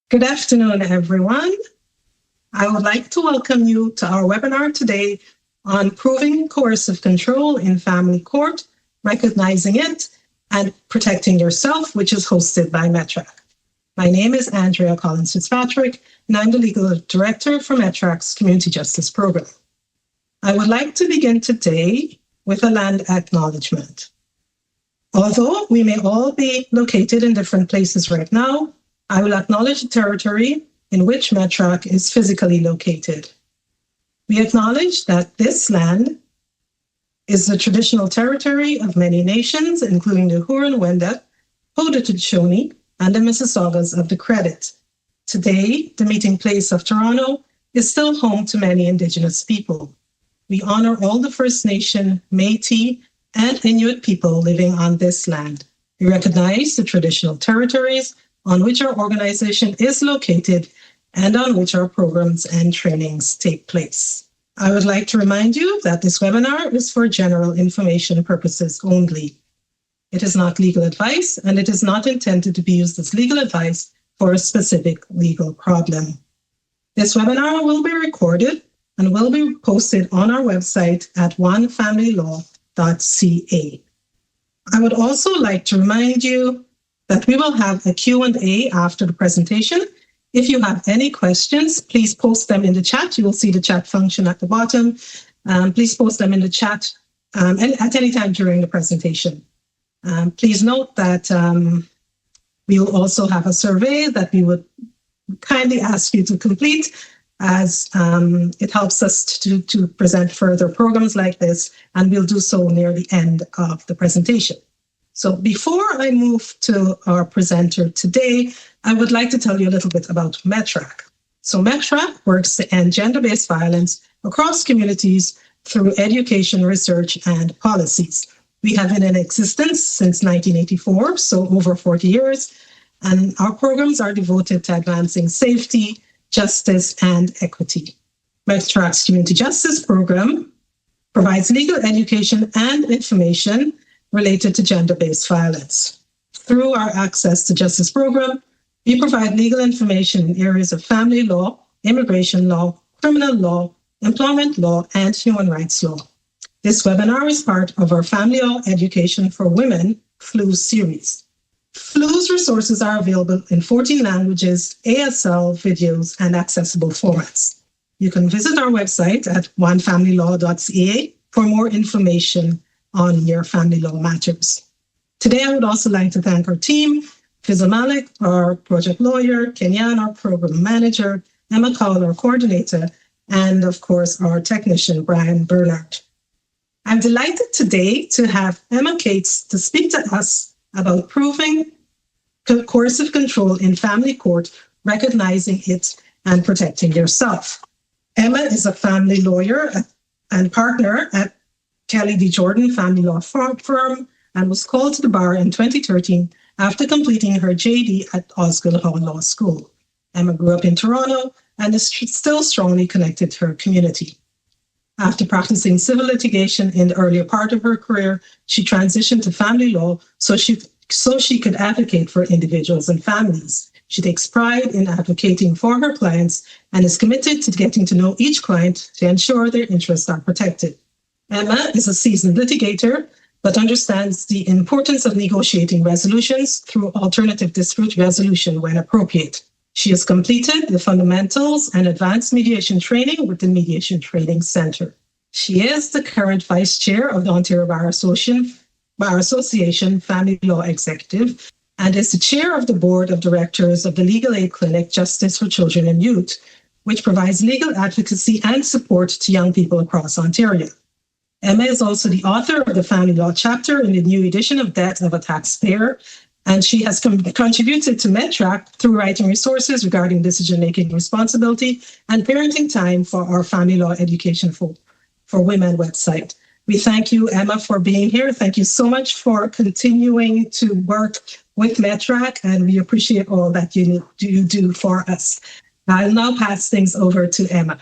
Good afternoon, everyone. I would like to welcome you to our webinar today on proving coercive control in family court, recognizing it, and protecting yourself, which is hosted by METRAC. My name is Andrea Collins Fitzpatrick, and I'm the Legal Director for METRAC's Community Justice Program. I would like to begin today with a land acknowledgement. Although we may all be located in different places right now, I will acknowledge the territory in which METRAC is physically located. We acknowledge that this land is the traditional territory of many nations, including the Huron-Wendat, Haudenosaunee, and the Mississaugas of the Credit. Today, the meeting place of Toronto is still home to many Indigenous people. We honor all the First Nation, Métis, and Inuit people living on this land. We recognize the traditional territories on which our organization is located and on which our programs and trainings take place. I would like to remind you that this webinar is for general information purposes only. It is not legal advice, and it is not intended to be used as legal advice for a specific legal problem. This webinar will be recorded and will be posted on our website at onefamilylaw.ca. I would also like to remind you that we will have a Q&A after the presentation. If you have any questions, please post them in the chat. You will see the chat function at the bottom. Please post them in the chat and at any time during the presentation. Please note that we will also have a survey that we would kindly ask you to complete, as it helps us to present further programs like this, and we'll do so near the end of the presentation. So before I move to our presenter today, I would like to tell you a little bit about METRAC. So METRAC works to end gender-based violence across communities through education, research, and policies. We have been in existence since 1984, so over 40 years, and our programs are devoted to advancing safety, justice, and equity. METRAC's Community Justice Program provides legal education and information related to gender-based violence. Through our Access to Justice program, we provide legal information in areas of family law, immigration law, criminal law, employment law, and human rights law. This webinar is part of our Family Law Education for Women FLU series. FLU's resources are available in 14 languages, ASL, videos, and accessible formats. You can visit our website at onefamilylaw.ca for more information on your family law matters. Today, I would also like to thank our team, Fizzle Malik, our project lawyer, Kenyan, our program manager, Emma Cowell, our coordinator, and of course, our technician, Brian Bernard. I'm delighted today to have Emma Cates to speak to us about proving coercive control in family court, recognizing it and protecting yourself. Emma is a family lawyer and partner at Kelly D. Jordan Family Law Firm, and was called to the bar in 2013 after completing her JD at Osgoode Hall Law School. Emma grew up in Toronto and is still strongly connected to her community. After practicing civil litigation in the earlier part of her career, she transitioned to family law so she could advocate for individuals and families. She takes pride in advocating for her clients and is committed to getting to know each client to ensure their interests are protected. Emma is a seasoned litigator, but understands the importance of negotiating resolutions through alternative dispute resolution when appropriate. She has completed the fundamentals and advanced mediation training with the Mediation Training Center. She is the current vice chair of the Ontario Bar Association Family Law Executive and is the chair of the board of directors of the legal aid clinic Justice for Children and Youth, which provides legal advocacy and support to young people across Ontario. Emma is also the author of the Family Law chapter in the new edition of Death of a Taxpayer, and she has contributed to METRAC through writing resources regarding decision-making responsibility and parenting time for our Family Law Education for Women website. We thank you, Emma, for being here. Thank you so much for continuing to work with METRAC, and we appreciate all that you do for us. I'll now pass things over to Emma.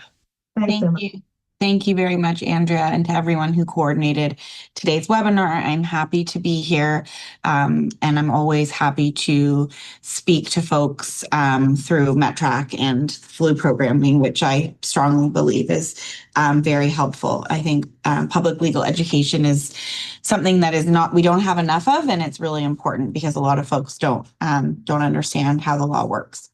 Thank you. Thank you very much, Andrea, and to everyone who coordinated today's webinar. I'm happy to be here, and I'm always happy to speak to folks through MetTrack and flu programming, which I strongly believe is very helpful. I think public legal education is something that we don't have enough of, and it's really important because a lot of folks don't understand how the law works.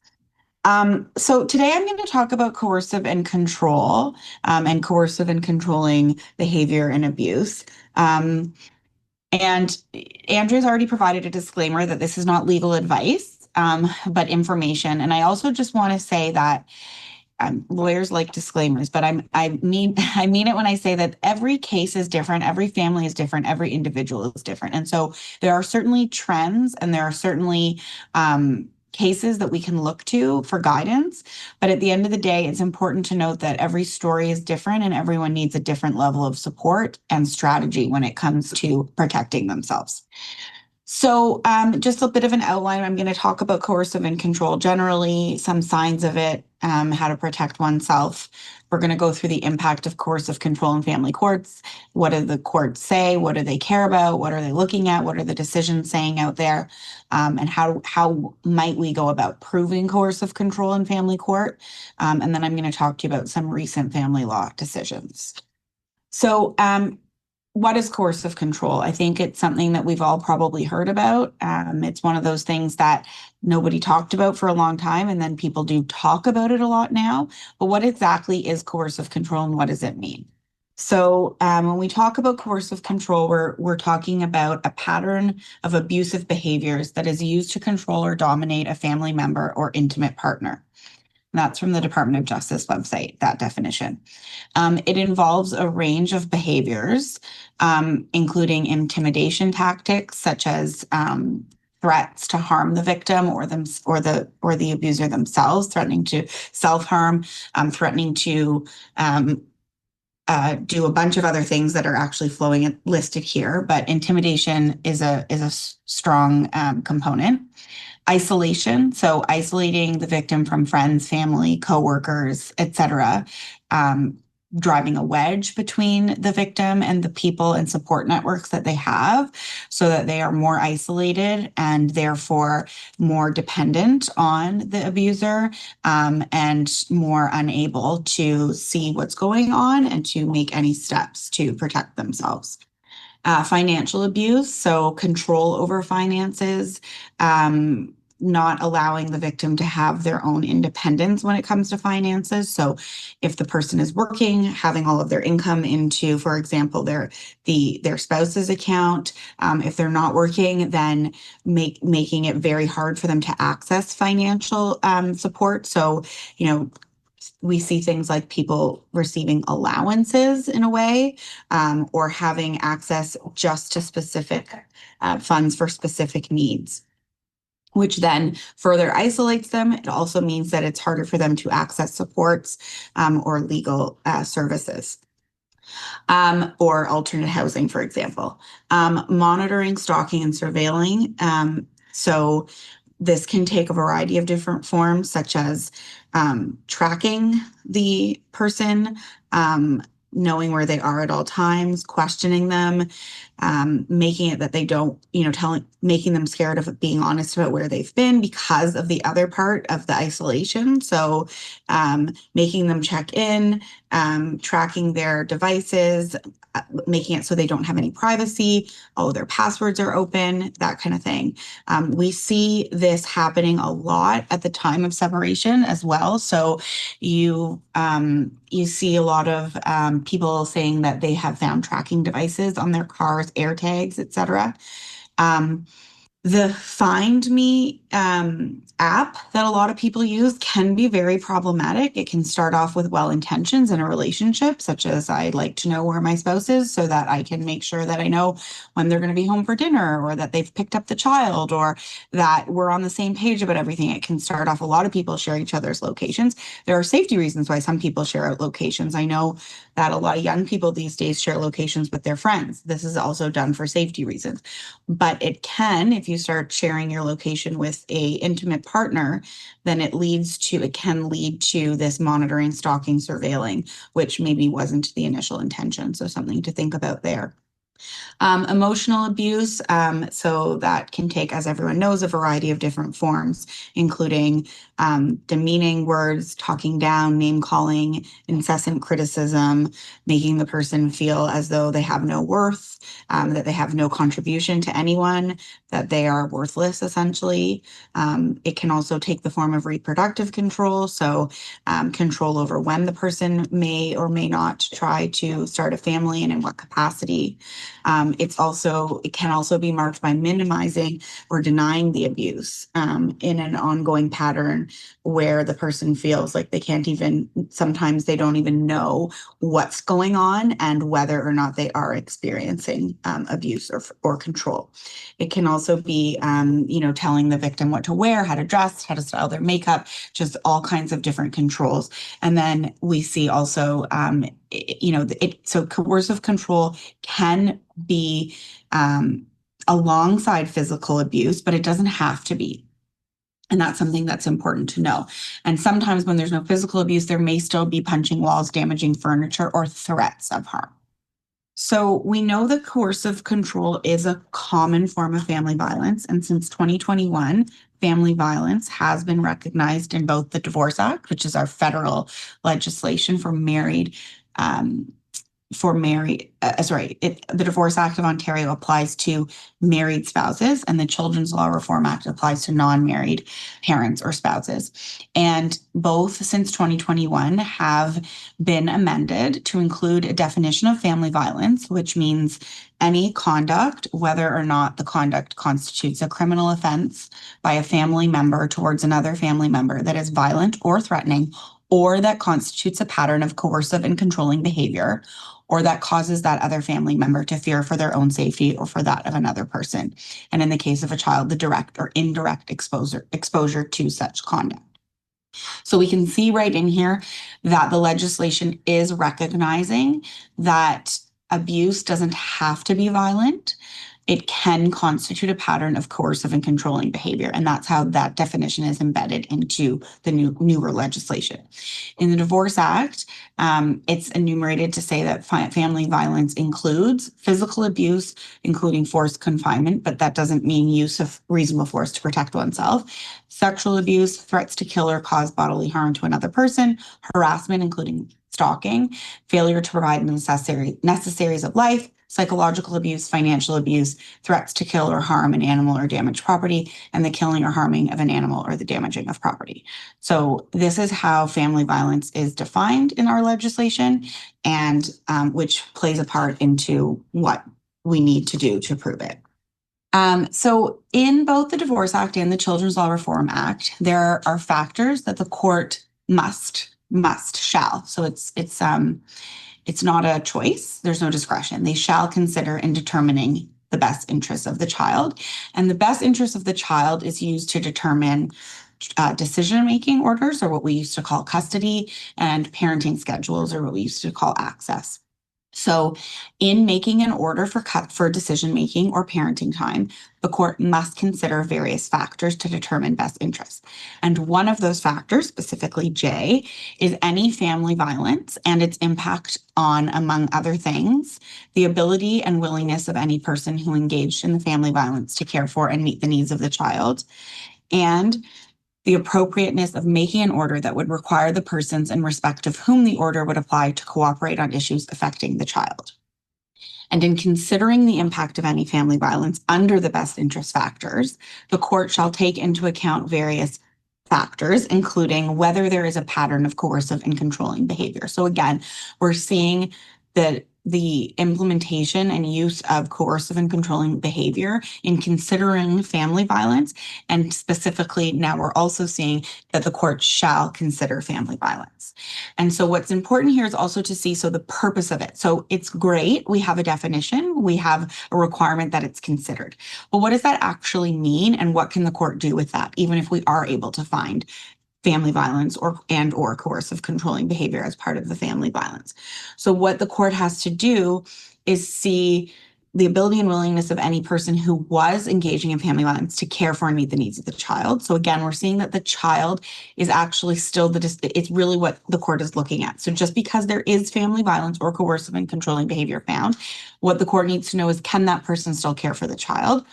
So today I'm going to talk about coercive and control, and coercive and controlling behavior and abuse. And Andrea's already provided a disclaimer that this is not legal advice, but information. And I also just want to say that lawyers like disclaimers, but I mean it when I say that every case is different, every family is different, every individual is different. And so there are certainly trends and there are certainly cases that we can look to for guidance. But at the end of the day, it's important to note that every story is different and everyone needs a different level of support and strategy when it comes to protecting themselves. So just a bit of an outline. I'm going to talk about coercive and control generally, some signs of it, how to protect oneself. We're going to go through the impact of coercive control in family courts. What do the courts say? What do they care about? What are they looking at? What are the decisions saying out there? And how might we go about proving coercive control in family court? And then I'm going to talk to you about some recent family law decisions. So what is coercive control? I think it's something that we've all probably heard about. It's one of those things that nobody talked about for a long time, and then people do talk about it a lot now. But what exactly is coercive control and what does it mean? So when we talk about coercive control, we're talking about a pattern of abusive behaviors that is used to control or dominate a family member or intimate partner. That's from the Department of Justice website, that definition. It involves a range of behaviors, including intimidation tactics such as threats to harm the victim or the abuser themselves, threatening to self-harm, threatening to do a bunch of other things that are actually listed here. But intimidation is a strong component. Isolation, so isolating the victim from friends, family, coworkers, etc., driving a wedge between the victim and the people and support networks that they have so that they are more isolated and therefore more dependent on the abuser, and more unable to see what's going on and to make any steps to protect themselves. Financial abuse, so control over finances, not allowing the victim to have their own independence when it comes to finances. So if the person is working, having all of their income into, for example, their spouse's account. If they're not working, then making it very hard for them to access financial support. So, we see things like people receiving allowances in a way, or having access just to specific funds for specific needs, which then further isolates them. It also means that it's harder for them to access supports or legal services. Or alternate housing, for example. Monitoring, stalking, and surveilling. So this can take a variety of different forms, such as tracking the person, knowing where they are at all times, questioning them, making it that they don't, making them scared of being honest about where they've been because of the other part of the isolation. So making them check in, tracking their devices, making it so they don't have any privacy, all of their passwords are open, that kind of thing. We see this happening a lot at the time of separation as well. So you see a lot of people saying that they have found tracking devices on their cars, AirTags, etc. The Find Me app that a lot of people use can be very problematic. It can start off with well intentions in a relationship, such as I'd like to know where my spouse is so that I can make sure that I know when they're going to be home for dinner, or that they've picked up the child, or that we're on the same page about everything. It can start off, a lot of people share each other's locations. There are safety reasons why some people share out locations. I know that a lot of young people these days share locations with their friends. This is also done for safety reasons. But it can, if you you start sharing your location with a intimate partner, then it can lead to this monitoring, stalking, surveilling, which maybe wasn't the initial intention. So something to think about there. Emotional abuse, so that can take, as everyone knows, a variety of different forms, including demeaning words, talking down, name calling, incessant criticism, making the person feel as though they have no worth, that they have no contribution to anyone, that they are worthless, essentially. It can also take the form of reproductive control, so control over when the person may or may not try to start a family and in what capacity. It can also be marked by minimizing or denying the abuse in an ongoing pattern where the person feels like sometimes they don't even know what's going on and whether or not they are experiencing abuse or control. It can also be, telling the victim what to wear, how to dress, how to style their makeup, just all kinds of different controls. And then we see also, so coercive control can be alongside physical abuse, but it doesn't have to be. And that's something that's important to know. And sometimes when there's no physical abuse, there may still be punching walls, damaging furniture, or threats of harm. So we know that coercive control is a common form of family violence. And since 2021, family violence has been recognized in both the Divorce Act, which is our federal legislation for married the Divorce Act of Ontario applies to married spouses, and the Children's Law Reform Act applies to non-married parents or spouses. And both since 2021 have been amended to include a definition of family violence, which means any conduct, whether or not the conduct constitutes a criminal offense by a family member towards another family member that is violent or threatening, or that constitutes a pattern of coercive and controlling behavior, or that causes that other family member to fear for their own safety or for that of another person. And in the case of a child, the direct or indirect exposure to such conduct. So we can see right in here that the legislation is recognizing that abuse doesn't have to be violent. It can constitute a pattern of coercive and controlling behavior. And that's how that definition is embedded into the newer legislation. In the Divorce Act, it's enumerated to say that family violence includes physical abuse, including forced confinement, but that doesn't mean use of reasonable force to protect oneself, sexual abuse, threats to kill or cause bodily harm to another person, harassment, including stalking, failure to provide necessaries of life, psychological abuse, financial abuse, threats to kill or harm an animal or damage property, and the killing or harming of an animal or the damaging of property. So this is how family violence is defined in our legislation, and which plays a part into what we need to do to prove it. So in both the Divorce Act and the Children's Law Reform Act, there are factors that the court shall. So it's not a choice. There's no discretion. They shall consider in determining the best interests of the child. And the best interest of the child is used to determine decision-making orders, or what we used to call custody, and parenting schedules, or what we used to call access. So in making an order for decision-making or parenting time, the court must consider various factors to determine best interests. And one of those factors, specifically J, is any family violence and its impact on, among other things, the ability and willingness of any person who engaged in the family violence to care for and meet the needs of the child, and the appropriateness of making an order that would require the persons in respect of whom the order would apply to cooperate on issues affecting the child. And in considering the impact of any family violence under the best interest factors, the court shall take into account various factors, including whether there is a pattern of coercive and controlling behavior. So again, we're seeing that the implementation and use of coercive and controlling behavior in considering family violence. And specifically, now we're also seeing that the court shall consider family violence. And so what's important here is also to see, so the purpose of it. So it's great. We have a definition. We have a requirement that it's considered. But what does that actually mean? And what can the court do with that, even if we are able to find family violence or coercive controlling behavior as part of the family violence? So what the court has to do is see the ability and willingness of any person who was engaging in family violence to care for and meet the needs of the child. So again, we're seeing that the child is actually still it's really what the court is looking at. So just because there is family violence or coercive and controlling behavior found, what the court needs to know is, can that person still care for the child?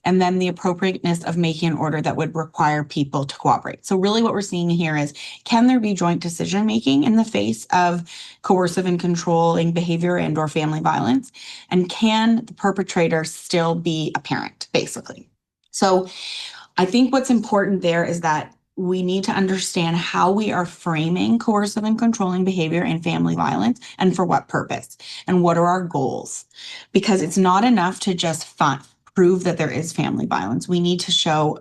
And then the appropriateness of making an order that would require people to cooperate. So really what we're seeing here is, can there be joint decision making in the face of coercive and controlling behavior and or family violence? And can the perpetrator still be a parent, basically? So I think what's important there is that we need to understand how we are framing coercive and controlling behavior and family violence, and for what purpose, and what are our goals. Because it's not enough to just prove that there is family violence. We need to show,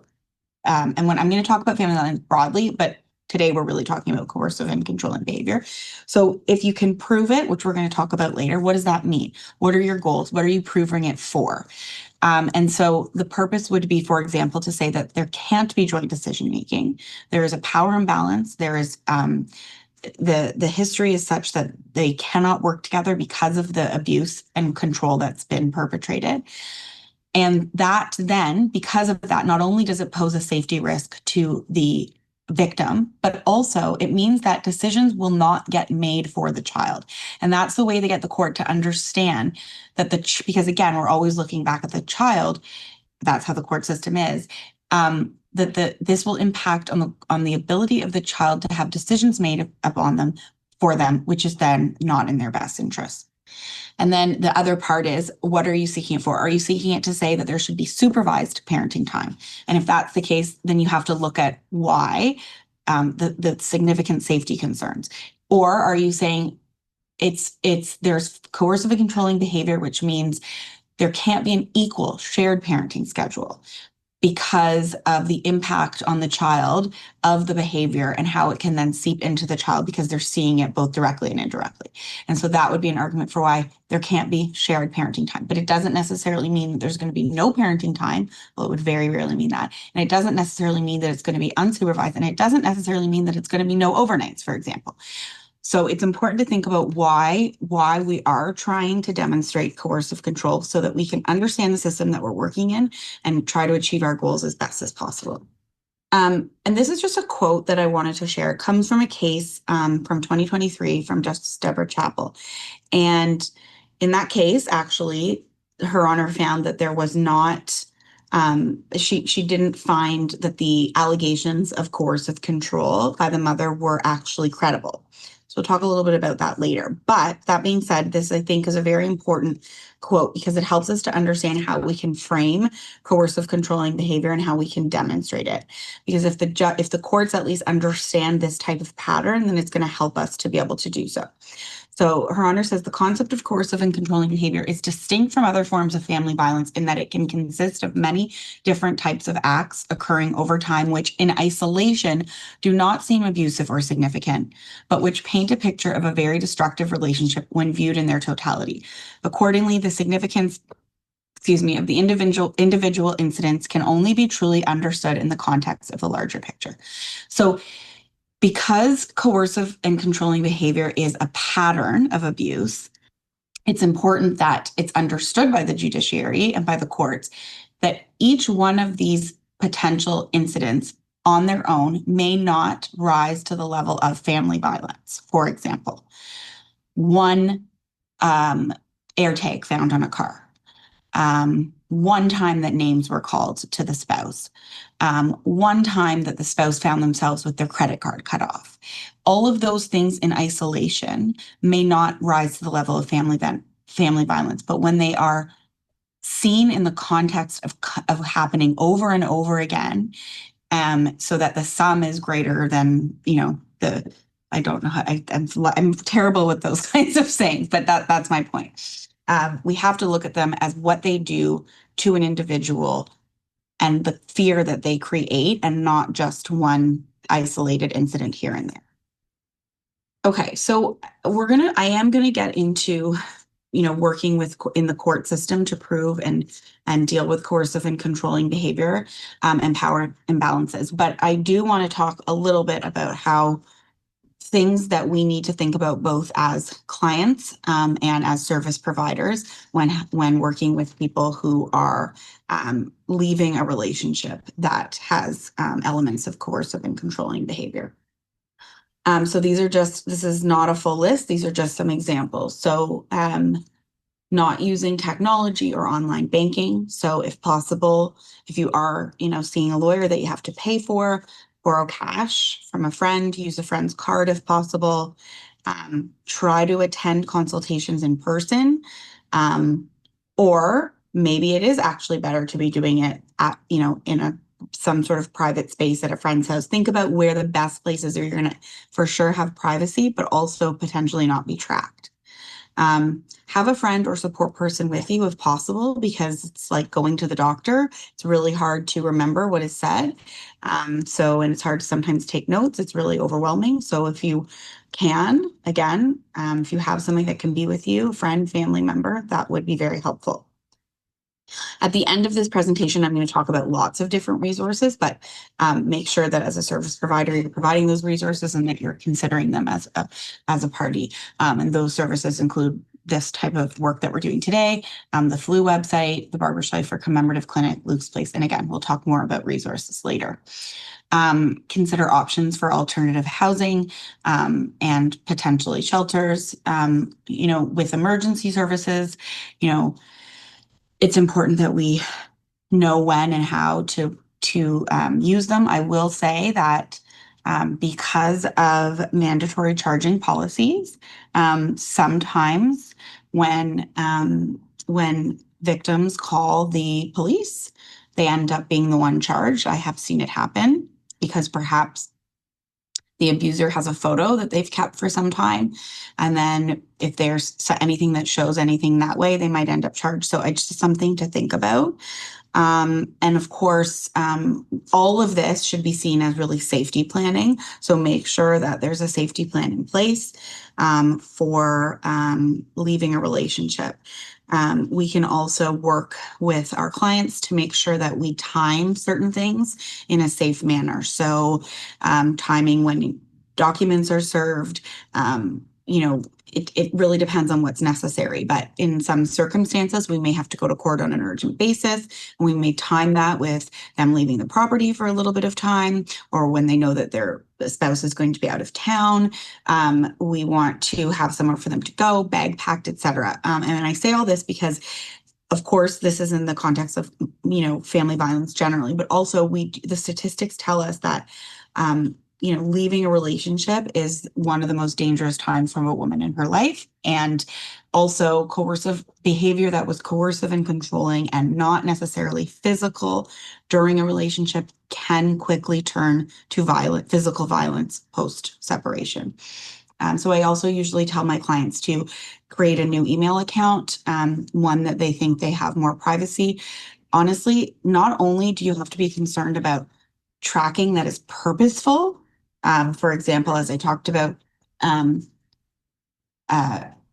and when I'm going to talk about family violence broadly, but today we're really talking about coercive and controlling behavior. So if you can prove it, which we're going to talk about later, what does that mean? What are your goals? What are you proving it for? And so the purpose would be, for example, to say that there can't be joint decision making. There is a power imbalance. There is the history is such that they cannot work together because of the abuse and control that's been perpetrated. And that then, because of that, not only does it pose a safety risk to the victim, but also it means that decisions will not get made for the child. And that's the way to get the court to understand that because again, we're always looking back at the child. That's how the court system is. This will impact on the ability of the child to have decisions made upon them for them, which is then not in their best interest. And then the other part is, what are you seeking it for? Are you seeking it to say that there should be supervised parenting time? And if that's the case, then you have to look at why, the significant safety concerns. Or are you saying there's coercive and controlling behavior, which means there can't be an equal shared parenting schedule because of the impact on the child of the behavior and how it can then seep into the child because they're seeing it both directly and indirectly. And so that would be an argument for why there can't be shared parenting time. But it doesn't necessarily mean that there's going to be no parenting time. Well, it would very rarely mean that. And it doesn't necessarily mean that it's going to be unsupervised. And it doesn't necessarily mean that it's going to be no overnights, for example. So it's important to think about why we are trying to demonstrate coercive control so that we can understand the system that we're working in and try to achieve our goals as best as possible. And this is just a quote that I wanted to share. It comes from a case from 2023 from Justice Deborah Chappell. And in that case, actually, Her Honor found that there was not, she didn't find that the allegations of coercive control by the mother were actually credible. So we'll talk a little bit about that later. But that being said, this I think is a very important quote because it helps us to understand how we can frame coercive controlling behavior and how we can demonstrate it. Because if the courts at least understand this type of pattern, then it's going to help us to be able to do so. So Her Honor says the concept of coercive and controlling behavior is distinct from other forms of family violence in that it can consist of many different types of acts occurring over time, which in isolation do not seem abusive or significant, but which paint a picture of a very destructive relationship when viewed in their totality. Accordingly, the significance of the individual incidents can only be truly understood in the context of the larger picture. So because coercive and controlling behavior is a pattern of abuse, it's important that it's understood by the judiciary and by the courts that each one of these potential incidents on their own may not rise to the level of family violence. For example, one air tag found on a car. One time that names were called to the spouse. One time that the spouse found themselves with their credit card cut off. All of those things in isolation may not rise to the level of family violence, but when they are seen in the context of happening over and over again, so that the sum is greater than, I don't know how, I'm terrible with those kinds of sayings, but that's my point. We have to look at them as what they do to an individual and the fear that they create and not just one isolated incident here and there. Okay, so I am going to get into, working in the court system to prove and deal with coercive and controlling behavior and power imbalances. But I do want to talk a little bit about how things that we need to think about both as clients and as service providers when working with people who are leaving a relationship that has elements of coercive and controlling behavior. So this is not a full list. These are just some examples. So not using technology or online banking. So if possible, if you are, seeing a lawyer that you have to pay for, borrow cash from a friend, use a friend's card if possible. Try to attend consultations in person. Or maybe it is actually better to be doing it at, in some sort of private space at a friend's house. Think about where the best places are you're going to for sure have privacy, but also potentially not be tracked. Have a friend or support person with you if possible, because it's like going to the doctor. It's really hard to remember what is said. And it's hard to sometimes take notes. It's really overwhelming. So if you can, again, if you have somebody that can be with you, a friend, family member, that would be very helpful. At the end of this presentation, I'm going to talk about lots of different resources, but make sure that as a service provider, you're providing those resources and that you're considering them as a party. And those services include this type of work that we're doing today, the flu website, the Barbara Schleifer Commemorative Clinic, Luke's Place. And again, we'll talk more about resources later. Consider options for alternative housing and potentially shelters. With emergency services, it's important that we know when and how to use them. I will say that because of mandatory charging policies, sometimes when victims call the police, they end up being the one charged. I have seen it happen because perhaps the abuser has a photo that they've kept for some time. And then if there's anything that shows anything that way, they might end up charged. So it's just something to think about. And of course, all of this should be seen as really safety planning. So make sure that there's a safety plan in place for leaving a relationship. We can also work with our clients to make sure that we time certain things in a safe manner. So timing when documents are served, it really depends on what's necessary. But in some circumstances, we may have to go to court on an urgent basis. And we may time that with them leaving the property for a little bit of time, or when they know that their spouse is going to be out of town. We want to have somewhere for them to go, bag packed, etc. And I say all this because, of course, this is in the context of, family violence generally, but also the statistics tell us that leaving a relationship is one of the most dangerous times from a woman in her life. And also coercive behavior that was coercive and controlling and not necessarily physical during a relationship can quickly turn to physical violence post-separation. So I also usually tell my clients to create a new email account, one that they think they have more privacy. Honestly, not only do you have to be concerned about tracking that is purposeful, for example, as I talked about,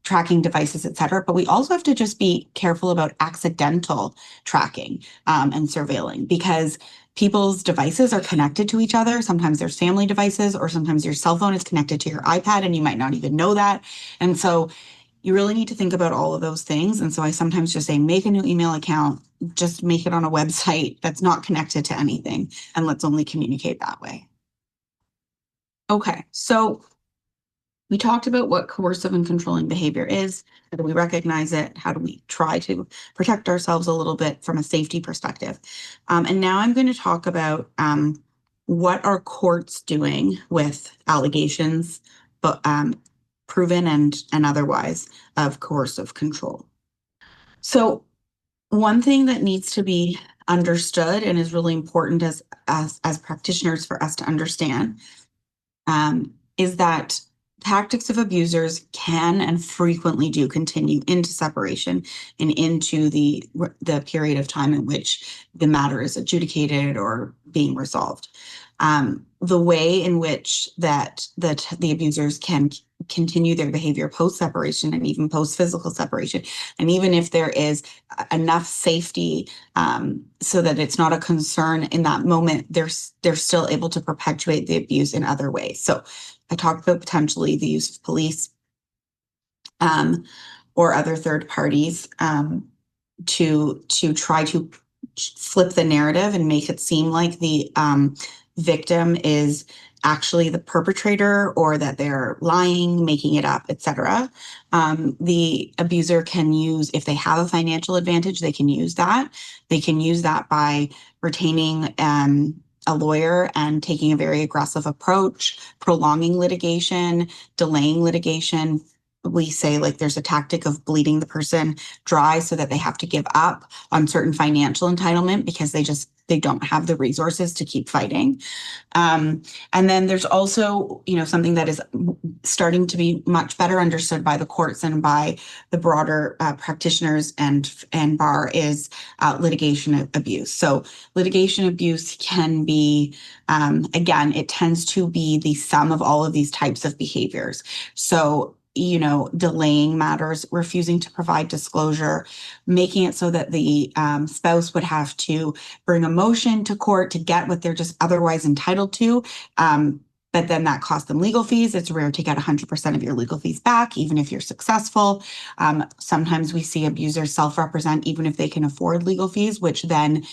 tracking devices, et cetera, but we also have to just be careful about accidental tracking and surveilling, because people's devices are connected to each other. Sometimes there's family devices, or sometimes your cell phone is connected to your iPad and you might not even know that. And so you really need to think about all of those things. And so I sometimes just say, make a new email account, just make it on a website that's not connected to anything, and let's only communicate that way. Okay, so we talked about what coercive and controlling behavior is. How do we recognize it? How do we try to protect ourselves a little bit from a safety perspective? And now I'm going to talk about what are courts doing with allegations, but proven and otherwise, of coercive control. So one thing that needs to be understood and is really important as practitioners for us to understand is that tactics of abusers can and frequently do continue into separation and into the period of time in which the matter is adjudicated or being resolved. The way in which that the abusers can continue their behavior post-separation and even post-physical separation, and even if there is enough safety so that it's not a concern in that moment, they're still able to perpetuate the abuse in other ways. So I talked about potentially the use of police or other third parties to try to flip the narrative and make it seem like the victim is actually the perpetrator, or that they're lying, making it up, etc. The abuser can use, if they have a financial advantage, they can use that. They can use that by retaining a lawyer and taking a very aggressive approach, prolonging litigation, delaying litigation. We say, like, there's a tactic of bleeding the person dry so that they have to give up on certain financial entitlement because they don't have the resources to keep fighting. And then there's also, something that is starting to be much better understood by the courts and by the broader practitioners and bar is litigation abuse. So litigation abuse can be, again, it tends to be the sum of all of these types of behaviors. So delaying matters, refusing to provide disclosure, making it so that the spouse would have to bring a motion to court to get what they're just otherwise entitled to. But then that costs them legal fees. It's rare to get 100% of your legal fees back, even if you're successful. Sometimes we see abusers self-represent even if they can afford legal fees, which then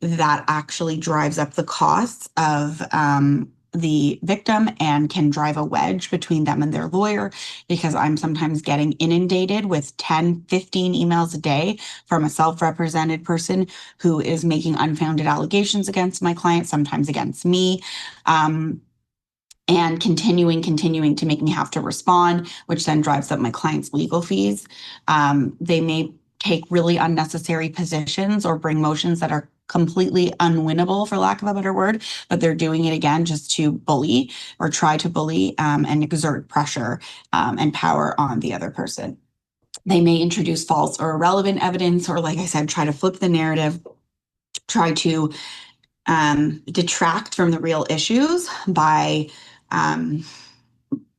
that actually drives up the costs of the victim and can drive a wedge between them and their lawyer, because I'm sometimes getting inundated with 10, 15 emails a day from a self-represented person who is making unfounded allegations against my client, sometimes against me. And continuing to make me have to respond, which then drives up my client's legal fees. They may take really unnecessary positions or bring motions that are completely unwinnable, for lack of a better word, but they're doing it again just to bully or try to bully and exert pressure and power on the other person. They may introduce false or irrelevant evidence, or, like I said, try to flip the narrative, try to detract from the real issues by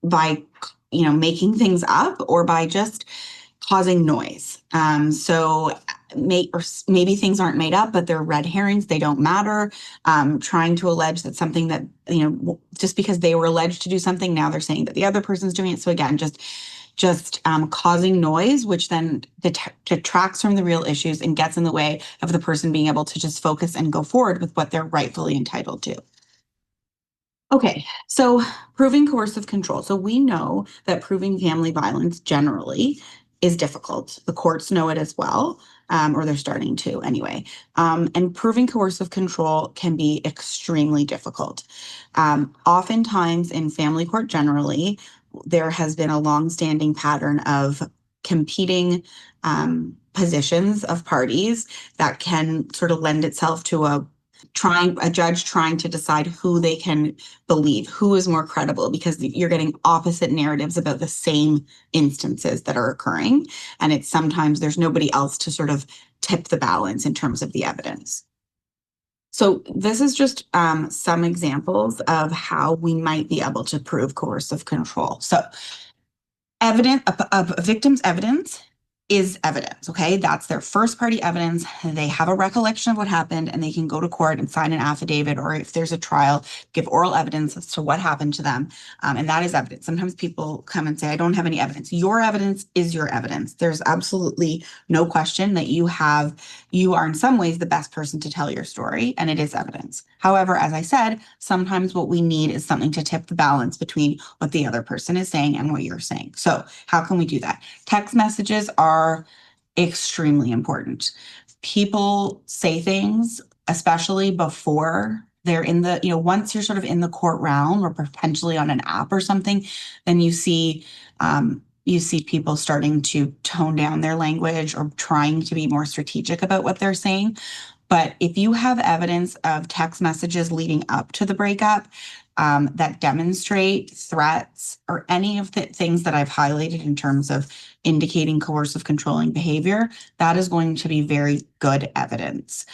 making things up, or by just causing noise. So maybe things aren't made up, but they're red herrings. They don't matter. Trying to allege that something that, just because they were alleged to do something, now they're saying that the other person's doing it. So again, just causing noise, which then detracts from the real issues and gets in the way of the person being able to just focus and go forward with what they're rightfully entitled to. Okay, so proving coercive control. So we know that proving family violence generally is difficult. The courts know it as well, or they're starting to anyway. And proving coercive control can be extremely difficult. Oftentimes in family court generally, there has been a long-standing pattern of competing positions of parties that can sort of lend itself to a judge trying to decide who they can believe, who is more credible, because you're getting opposite narratives about the same instances that are occurring. And it's sometimes there's nobody else to sort of tip the balance in terms of the evidence. So this is just some examples of how we might be able to prove coercive control. So a victim's evidence is evidence, okay? That's their first party evidence. They have a recollection of what happened, and they can go to court and sign an affidavit, or if there's a trial, give oral evidence as to what happened to them. And that is evidence. Sometimes people come and say, I don't have any evidence. Your evidence is your evidence. There's absolutely no question that you are in some ways the best person to tell your story, and it is evidence. However, as I said, sometimes what we need is something to tip the balance between what the other person is saying and what you're saying. So how can we do that? Text messages are extremely important. People say things, especially before they're in the, once you're sort of in the court realm or potentially on an app or something, then you see people starting to tone down their language or trying to be more strategic about what they're saying. But if you have evidence of text messages leading up to the breakup that demonstrate threats or any of the things that I've highlighted in terms of indicating coercive controlling behavior, that is going to be very good evidence,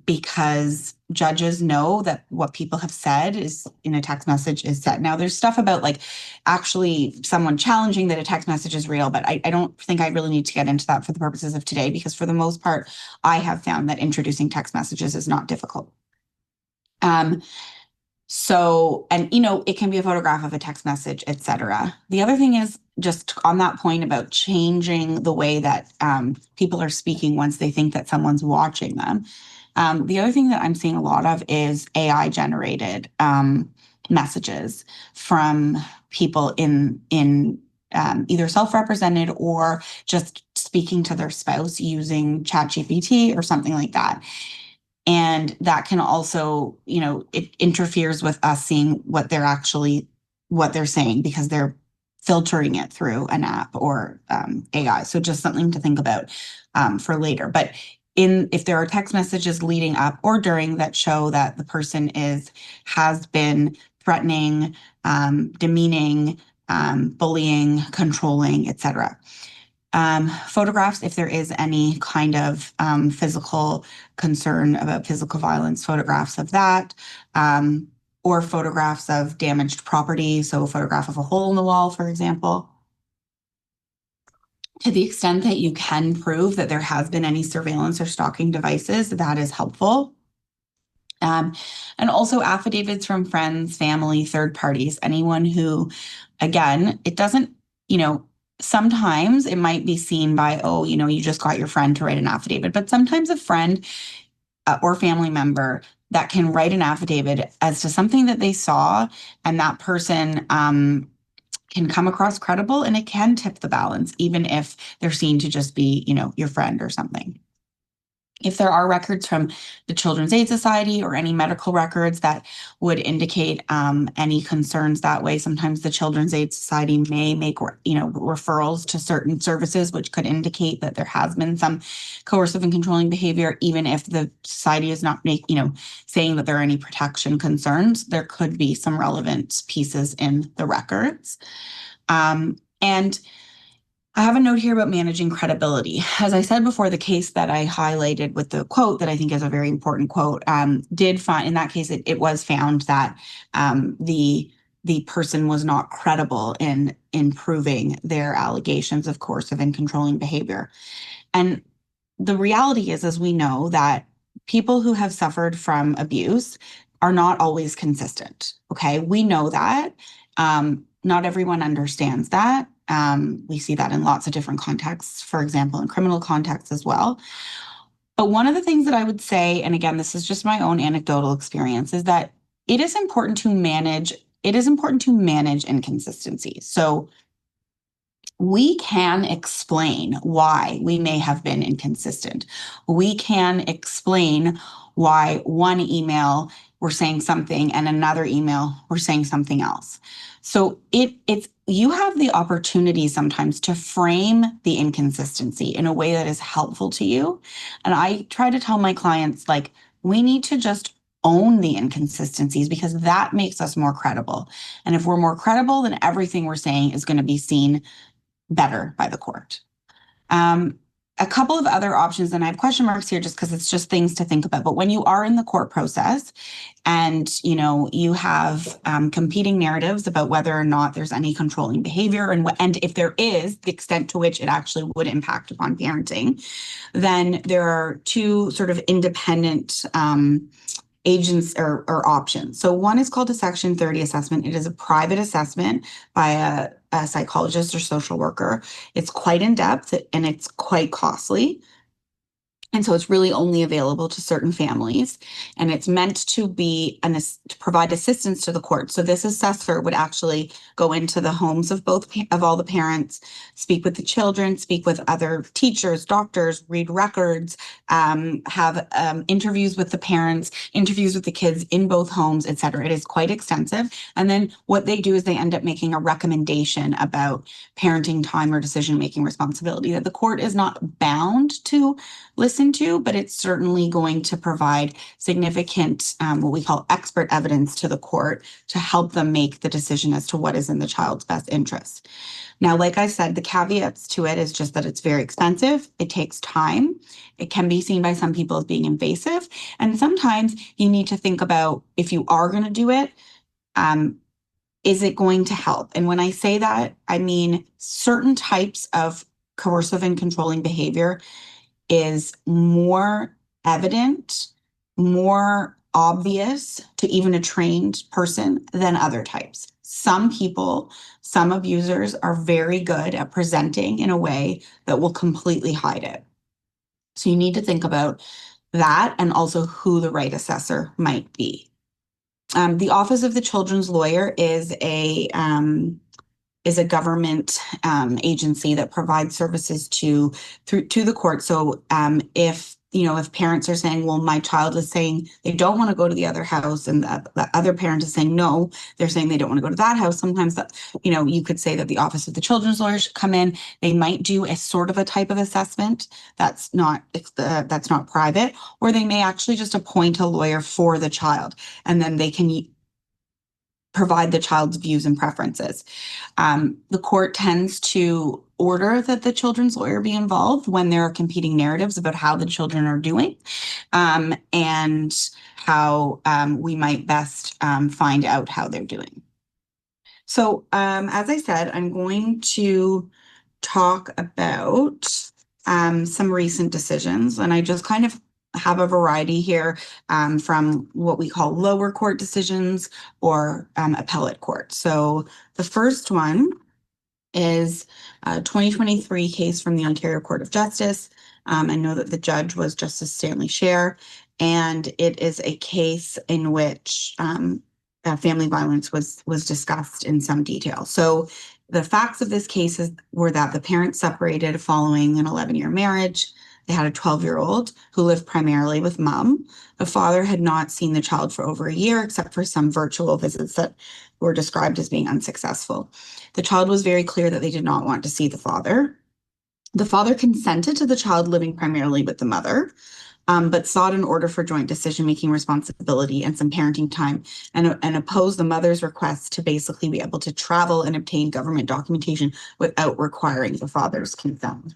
because judges know that what people have said is in a text message is said. Now, there's stuff about like actually someone challenging that a text message is real, but I don't think I really need to get into that for the purposes of today, because for the most part, I have found that introducing text messages is not difficult. So, and it can be a photograph of a text message, etc. The other thing is just on that point about changing the way that people are speaking once they think that someone's watching them. The other thing that I'm seeing a lot of is AI generated messages from people in either self-represented or just speaking to their spouse using ChatGPT or something like that. And that can also, it interferes with us seeing what they're saying because they're filtering it through an app or AI. So just something to think about for later. But if there are text messages leading up or during that show that the person has been threatening, demeaning, bullying, controlling, etc. Photographs, if there is any kind of physical concern about physical violence, photographs of that, or photographs of damaged property. So a photograph of a hole in the wall, for example. To the extent that you can prove that there has been any surveillance or stalking devices, that is helpful. And also affidavits from friends, family, third parties, anyone who, again, it doesn't, sometimes it might be seen by, you just got your friend to write an affidavit, but sometimes a friend or family member that can write an affidavit as to something that they saw, and that person can come across credible, and it can tip the balance, even if they're seen to just be, your friend or something. If there are records from the Children's Aid Society or any medical records that would indicate any concerns that way, sometimes the Children's Aid Society may make referrals to certain services, which could indicate that there has been some coercive and controlling behavior, even if the society is not saying that there are any protection concerns. There could be some relevant pieces in the records. And I have a note here about managing credibility. As I said before, the case that I highlighted with the quote that I think is a very important quote did find, in that case, it was found that the person was not credible in proving their allegations of coercive and controlling behavior. And the reality is, as we know, that people who have suffered from abuse are not always consistent. Okay, we know that. Not everyone understands that. We see that in lots of different contexts, for example, in criminal contexts as well. But one of the things that I would say, and again, this is just my own anecdotal experience, is that it is important to manage inconsistencies. So we can explain why we may have been inconsistent. We can explain why one email we're saying something and another email we're saying something else. So it's you have the opportunity sometimes to frame the inconsistency in a way that is helpful to you. And I try to tell my clients, like, we need to just own the inconsistencies because that makes us more credible. And if we're more credible, then everything we're saying is going to be seen better by the court. A couple of other options, and I have question marks here just because it's just things to think about. But when you are in the court process and you have competing narratives about whether or not there's any controlling behavior, and if there is, the extent to which it actually would impact upon parenting, then there are two sort of independent agents or options. So one is called a Section 30 assessment. It is a private assessment by a psychologist or social worker. It's quite in depth and it's quite costly. And so it's really only available to certain families, and it's meant to be to provide assistance to the court. So this assessor would actually go into the homes of all the parents, speak with the children, speak with other teachers, doctors, read records, have interviews with the parents, interviews with the kids in both homes, etc. It is quite extensive. And then what they do is they end up making a recommendation about parenting time or decision-making responsibility that the court is not bound to listen to, but it's certainly going to provide significant, what we call expert evidence to the court to help them make the decision as to what is in the child's best interest. Now, like I said, the caveats to it is just that it's very expensive. It takes time. It can be seen by some people as being invasive. And sometimes you need to think about, if you are going to do it, is it going to help? And when I say that, I mean certain types of coercive and controlling behavior is more evident, more obvious to even a trained person than other types. Some people, some abusers are very good at presenting in a way that will completely hide it. So you need to think about that and also who the right assessor might be. The Office of the Children's Lawyer is a government agency that provides services to the court. So if parents are saying, well, my child is saying they don't want to go to the other house, and the other parent is saying no, they're saying they don't want to go to that house. Sometimes that, you could say that the Office of the Children's Lawyer should come in. They might do a sort of a type of assessment that's not private, or they may actually just appoint a lawyer for the child, and then they can provide the child's views and preferences. The court tends to order that the children's lawyer be involved when there are competing narratives about how the children are doing, and how we might best find out how they're doing. So as I said, I'm going to talk about some recent decisions, and I just kind of have a variety here from what we call lower court decisions or appellate court. So the first one is a 2023 case from the Ontario Court of Justice. I know that the judge was Justice Stanley Scher, and it is a case in which family violence was discussed in some detail. So the facts of this case were that the parents separated following an 11-year marriage. They had a 12-year-old who lived primarily with mom. The father had not seen the child for over a year, except for some virtual visits that were described as being unsuccessful. The child was very clear that they did not want to see the father. The father consented to the child living primarily with the mother, but sought an order for joint decision-making responsibility and some parenting time, and opposed the mother's request to basically be able to travel and obtain government documentation without requiring the father's consent.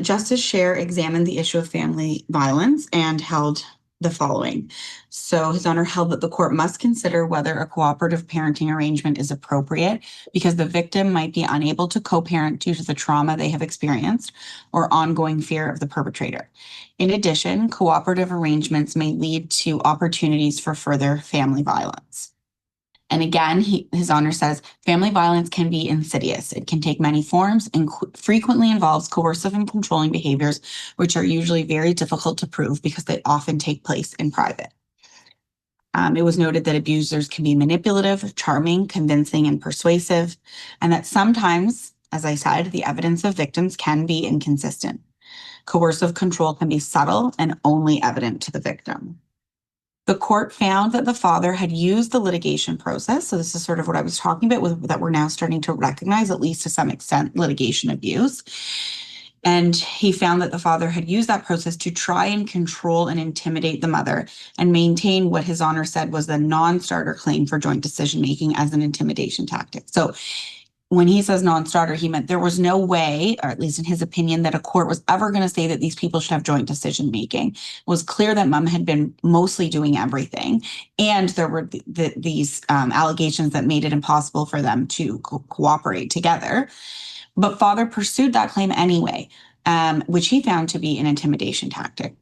Justice Scher examined the issue of family violence and held the following. So His Honor held that the court must consider whether a cooperative parenting arrangement is appropriate because the victim might be unable to co-parent due to the trauma they have experienced or ongoing fear of the perpetrator. In addition, cooperative arrangements may lead to opportunities for further family violence. And again, His Honor says family violence can be insidious. It can take many forms and frequently involves coercive and controlling behaviors, which are usually very difficult to prove because they often take place in private. It was noted that abusers can be manipulative, charming, convincing, and persuasive, and that sometimes, as I said, the evidence of victims can be inconsistent. Coercive control can be subtle and only evident to the victim. The court found that the father had used the litigation process. So this is sort of what I was talking about, that we're now starting to recognize, at least to some extent, litigation abuse. And he found that the father had used that process to try and control and intimidate the mother and maintain what His Honor said was the non-starter claim for joint decision-making as an intimidation tactic. So when he says non-starter, he meant there was no way, or at least in his opinion, that a court was ever going to say that these people should have joint decision-making. It was clear that mom had been mostly doing everything. And there were these allegations that made it impossible for them to cooperate together. But father pursued that claim anyway, which he found to be an intimidation tactic.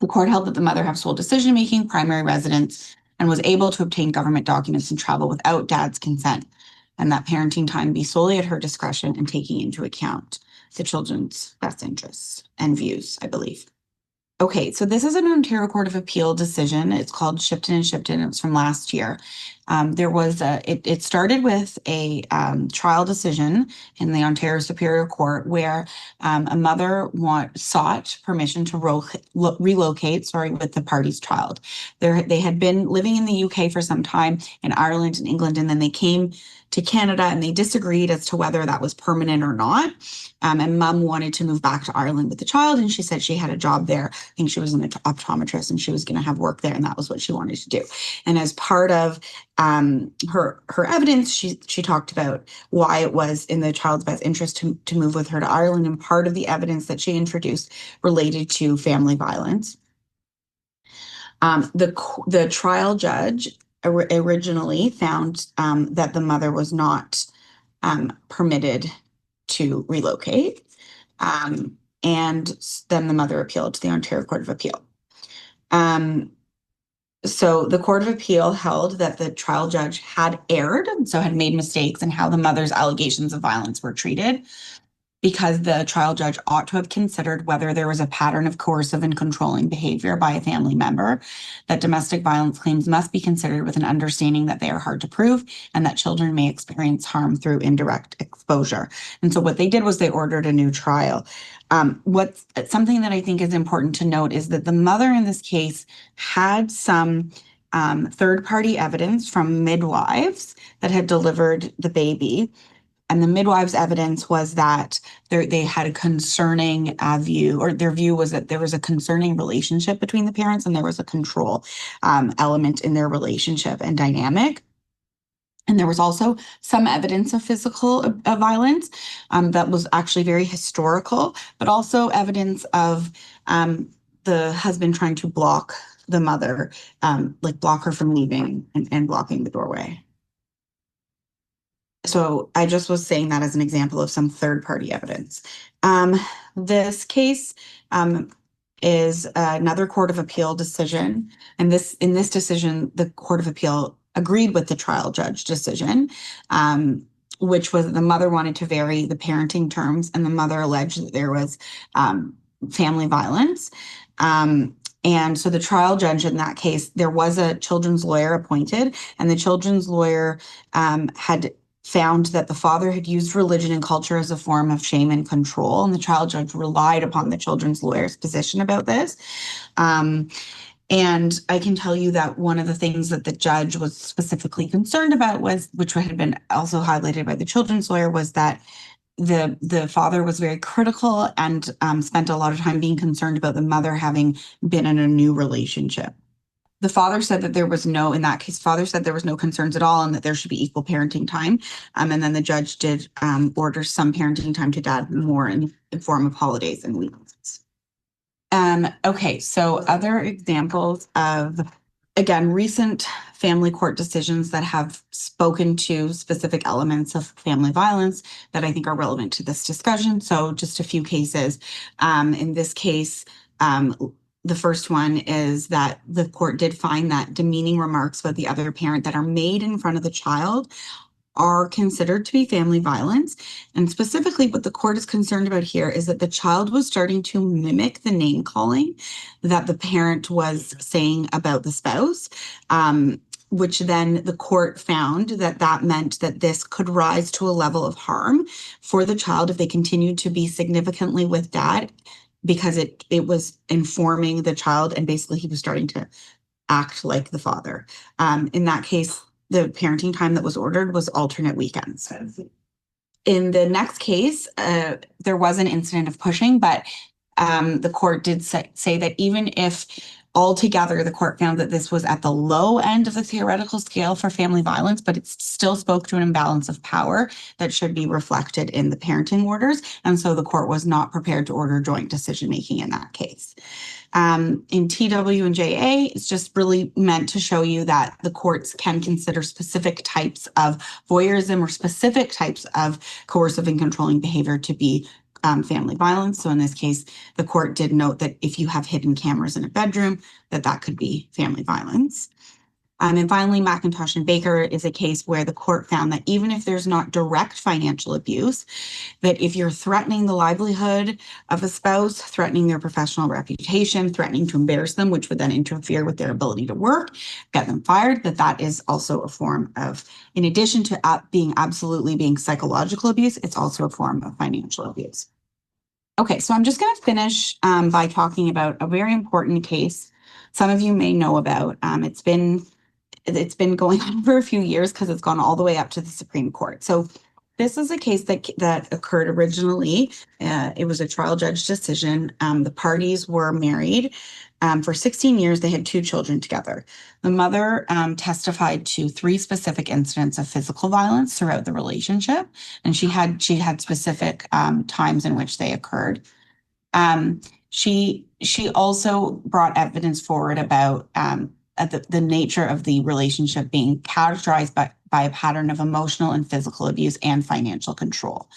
The court held that the mother had sole decision-making, primary residence, and was able to obtain government documents and travel without dad's consent, and that parenting time be solely at her discretion and taking into account the children's best interests and views, I believe. Okay, so this is an Ontario Court of Appeal decision. It's called Shipton and Shipton. It was from last year. It started with a trial decision in the Ontario Superior Court where a mother sought permission to relocate, with the party's child. They had been living in the UK for some time, in Ireland and England, and then they came to Canada and they disagreed as to whether that was permanent or not. And mom wanted to move back to Ireland with the child, and she said she had a job there. I think she was an optometrist and she was going to have work there, and that was what she wanted to do. And as part of her evidence, she talked about why it was in the child's best interest to move with her to Ireland, and part of the evidence that she introduced related to family violence. The trial judge originally found that the mother was not permitted to relocate, and then the mother appealed to the Ontario Court of Appeal. So the Court of Appeal held that the trial judge had erred, so had made mistakes in how the mother's allegations of violence were treated, because the trial judge ought to have considered whether there was a pattern of coercive and controlling behavior by a family member, that domestic violence claims must be considered with an understanding that they are hard to prove and that children may experience harm through indirect exposure. And so what they did was they ordered a new trial. What's something that I think is important to note is that the mother in this case had some third-party evidence from midwives that had delivered the baby. And the midwives' evidence was that they had a concerning view, or their view was that there was a concerning relationship between the parents and there was a control element in their relationship and dynamic. And there was also some evidence of physical violence that was actually very historical, but also evidence of the husband trying to block the mother, like block her from leaving and blocking the doorway. So I just was saying that as an example of some third-party evidence. This case is another Court of Appeal decision. And in this decision, the Court of Appeal agreed with the trial judge decision, which was the mother wanted to vary the parenting terms, and the mother alleged that there was family violence. And so the trial judge in that case, there was a children's lawyer appointed, and the children's lawyer had found that the father had used religion and culture as a form of shame and control. And the trial judge relied upon the children's lawyer's position about this. And I can tell you that one of the things that the judge was specifically concerned about was, which had been also highlighted by the children's lawyer, was that the father was very critical and spent a lot of time being concerned about the mother having been in a new relationship. The father said that there was no, in that case, father said there was no concerns at all and that there should be equal parenting time. And then the judge did order some parenting time to dad more in the form of holidays and weekends. Okay, so other examples of, again, recent family court decisions that have spoken to specific elements of family violence that I think are relevant to this discussion. So just a few cases. In this case, the first one is that the court did find that demeaning remarks about the other parent that are made in front of the child are considered to be family violence. And specifically, what the court is concerned about here is that the child was starting to mimic the name calling that the parent was saying about the spouse, which then the court found that meant that this could rise to a level of harm for the child if they continued to be significantly with dad, because it was informing the child, and basically he was starting to act like the father. In that case, the parenting time that was ordered was alternate weekends. In the next case, there was an incident of pushing, but the court did say that even if altogether the court found that this was at the low end of the theoretical scale for family violence, but it still spoke to an imbalance of power that should be reflected in the parenting orders. And so the court was not prepared to order joint decision-making in that case. In TW and JA, it's just really meant to show you that the courts can consider specific types of voyeurism or specific types of coercive and controlling behavior to be family violence. So in this case, the court did note that if you have hidden cameras in a bedroom, that could be family violence. And finally, McIntosh and Baker is a case where the court found that even if there's not direct financial abuse, that if you're threatening the livelihood of a spouse, threatening their professional reputation, threatening to embarrass them, which would then interfere with their ability to work, get them fired, that is also a form of, in addition to being psychological abuse, it's also a form of financial abuse. Okay, so I'm just going to finish by talking about a very important case some of you may know about. It's been going on for a few years because it's gone all the way up to the Supreme Court. So this is a case that occurred originally. It was a trial judge decision. The parties were married for 16 years. They had 2 children together. The mother testified to 3 specific incidents of physical violence throughout the relationship, and she had specific times in which they occurred. She also brought evidence forward about the nature of the relationship being characterized by a pattern of emotional and physical abuse and financial control.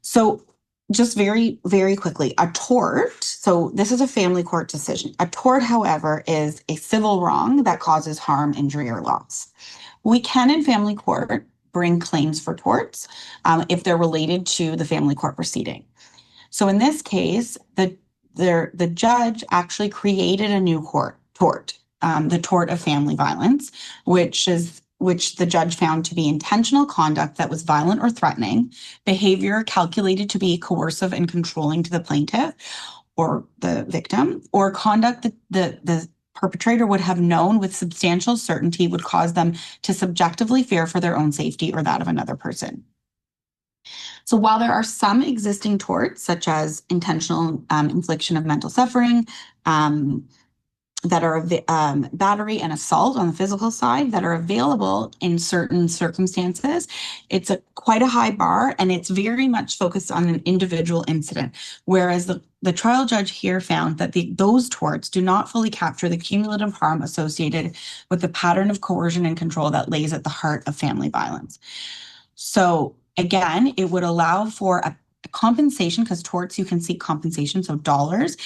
So Just very, very quickly, a tort. So this is a family court decision. A tort, however, is a civil wrong that causes harm, injury, or loss. We can, in family court, bring claims for torts if they're related to the family court proceeding. So in this case, the judge actually created a new tort, the tort of family violence, which the judge found to be intentional conduct that was violent or threatening, behavior calculated to be coercive and controlling to the plaintiff or the victim, or conduct that the perpetrator would have known with substantial certainty would cause them to subjectively fear for their own safety or that of another person. So while there are some existing torts, such as intentional infliction of mental suffering, that are battery and assault on the physical side that are available in certain circumstances, it's quite a high bar, and it's very much focused on an individual incident. Whereas the trial judge here found that those torts do not fully capture the cumulative harm associated with the pattern of coercion and control that lays at the heart of family violence. So again, it would allow for a compensation, because torts, you can seek compensation, so dollars,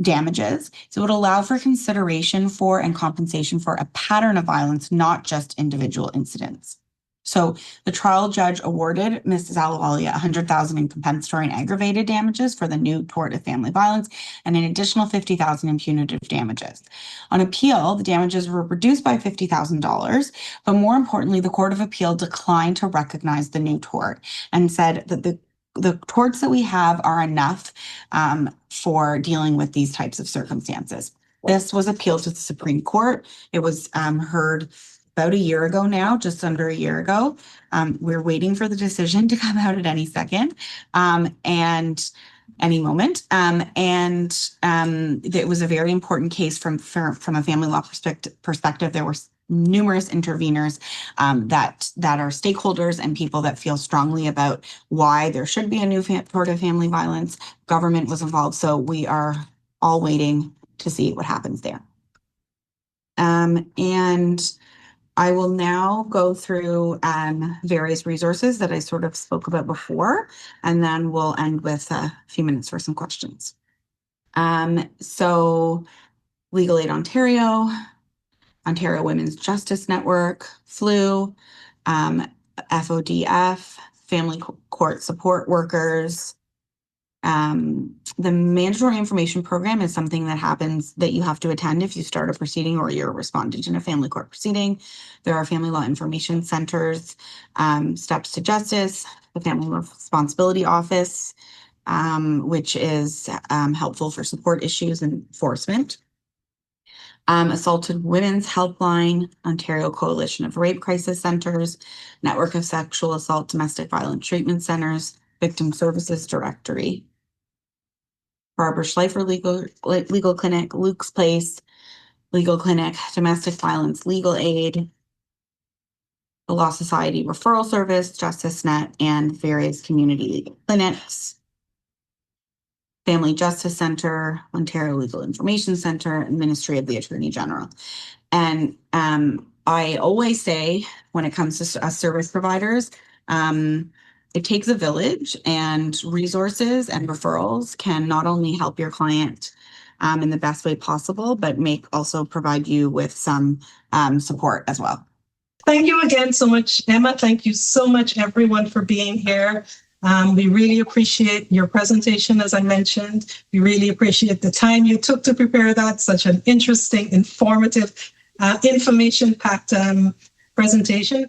damages. So it would allow for consideration for and compensation for a pattern of violence, not just individual incidents. So the trial judge awarded Mrs. Ahluwalia $100,000 in compensatory and aggravated damages for the new tort of family violence, and an additional $50,000 in punitive damages. On appeal, the damages were reduced by $50,000, but more importantly, the Court of Appeal declined to recognize the new tort and said that the torts that we have are enough for dealing with these types of circumstances. This was appealed to the Supreme Court. It was heard about a year ago now, just under a year ago. We're waiting for the decision to come out at any second and any moment. It was a very important case from a family law perspective. There were numerous interveners that are stakeholders and people that feel strongly about why there should be a new tort of family violence. Government was involved, so we are all waiting to see what happens there. And I will now go through various resources that I sort of spoke about before, and then we'll end with a few minutes for some questions. So Legal Aid Ontario, Ontario Women's Justice Network, FLU, FODF, Family Court Support Workers. The mandatory information program is something that happens that you have to attend if you start a proceeding or you're a respondent in a family court proceeding. There are family law information centers, Steps to Justice, the Family Responsibility Office, which is helpful for support issues and enforcement. Assaulted Women's Helpline, Ontario Coalition of Rape Crisis Centers, Network of Sexual Assault Domestic Violence Treatment Centers, Victim Services Directory, Barbara Schleifer Legal Clinic, Luke's Place Legal Clinic, Domestic Violence Legal Aid, the Law Society Referral Service, Justice Net, and various community legal clinics. Family Justice Center, Ontario Legal Information Center, and Ministry of the Attorney General. And I always say, when it comes to us service providers, it takes a village, and resources and referrals can not only help your client in the best way possible, but also provide you with some support as well. Thank you again so much, Emma. Thank you so much, everyone, for being here. We really appreciate your presentation, as I mentioned. We really appreciate the time you took to prepare that, such an interesting, informative, information-packed presentation.